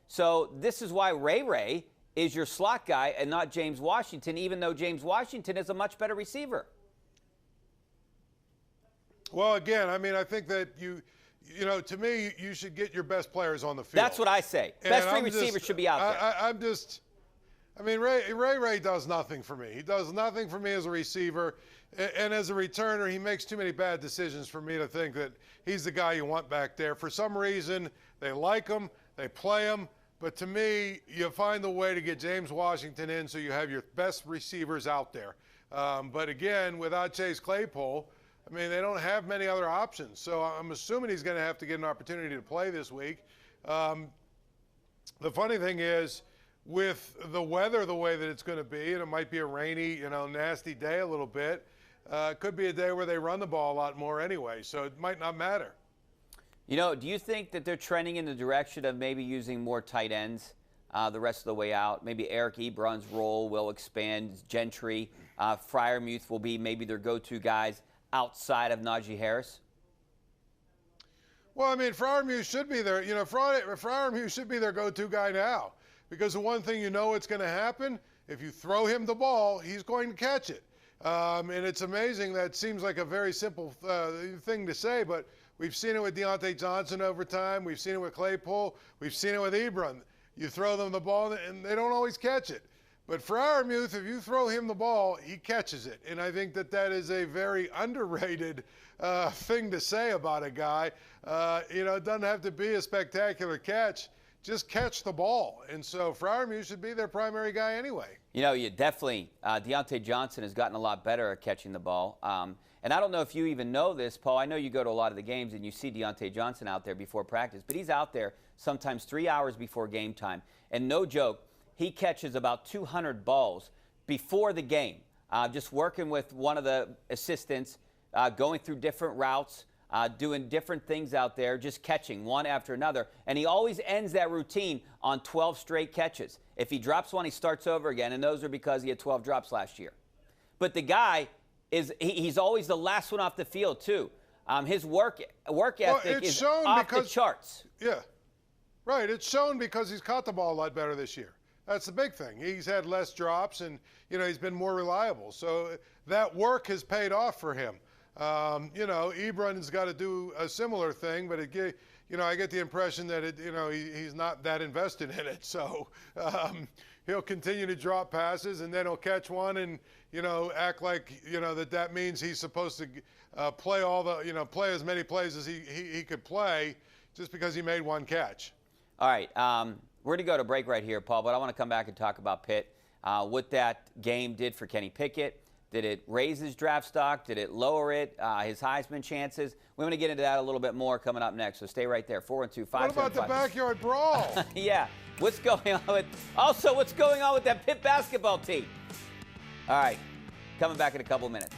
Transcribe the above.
So this is why Ray is your slot guy and not James Washington, even though James Washington is a much better receiver. Well, again, I mean, I think that you know, to me, you should get your best players on the field. That's what I say. Best three receivers should be out there. I mean, Ray does nothing for me. He does nothing for me as a receiver. And as a returner, he makes too many bad decisions for me to think that he's the guy you want back there. For some reason, they like him, they play him. But to me, you find a way to get James Washington in so you have your best receivers out there. But again, without Chase Claypool, I mean, they don't have many other options. So I'm assuming he's going to have to get an opportunity to play this week. The funny thing is, with the weather the way that it's going to be, and it might be a rainy, nasty day a little bit, it could be a day where they run the ball a lot more anyway, so it might not matter. Do you think that they're trending in the direction of maybe using more tight ends the rest of the way out? Maybe Eric Ebron's role will expand. Gentry, Freiermuth will be maybe their go-to guys outside of Najee Harris? Well, I mean, Freiermuth should be their, Freiermuth should be their go-to guy now. Because the one thing it's going to happen, if you throw him the ball, he's going to catch it. And it's amazing. That seems like a very simple thing to say, but we've seen it with Deontay Johnson over time. We've seen it with Claypool. We've seen it with Ebron. You throw them the ball, and they don't always catch it. But Freiermuth, if you throw him the ball, he catches it. And I think that is a very underrated thing to say about a guy. It doesn't have to be a spectacular catch. Just catch the ball. And so Freiermuth should be their primary guy anyway. You definitely, Deontay Johnson has gotten a lot better at catching the ball. And I don't know if you even know this, Paul. I know you go to a lot of the games and you see Deontay Johnson out there before practice, but he's out there sometimes 3 hours before game time. And no joke, he catches about 200 balls before the game, just working with one of the assistants, going through different routes, doing different things out there, just catching one after another. And he always ends that routine on 12 straight catches. If he drops one, he starts over again, and those are because he had 12 drops last year. But the guy, he's always the last one off the field, too. His work ethic is off the charts. Yeah, right. It's shown because he's caught the ball a lot better this year. That's the big thing. He's had less drops, and, he's been more reliable. So that work has paid off for him. Ebron's got to do a similar thing, but I get the impression that he's not that invested in it. So he'll continue to drop passes, and then he'll catch one, and act like that means he's supposed to play play as many plays as he could play just because he made one catch. All right, we're going to go to break right here, Paul. But I want to come back and talk about Pitt, what that game did for Kenny Pickett. Did it raise his draft stock? Did it lower it? His Heisman chances? We want to get into that a little bit more coming up next, so stay right there. 412-575. What about the backyard brawl? Yeah. What's going on with that Pitt basketball team? All right. Coming back in a couple minutes.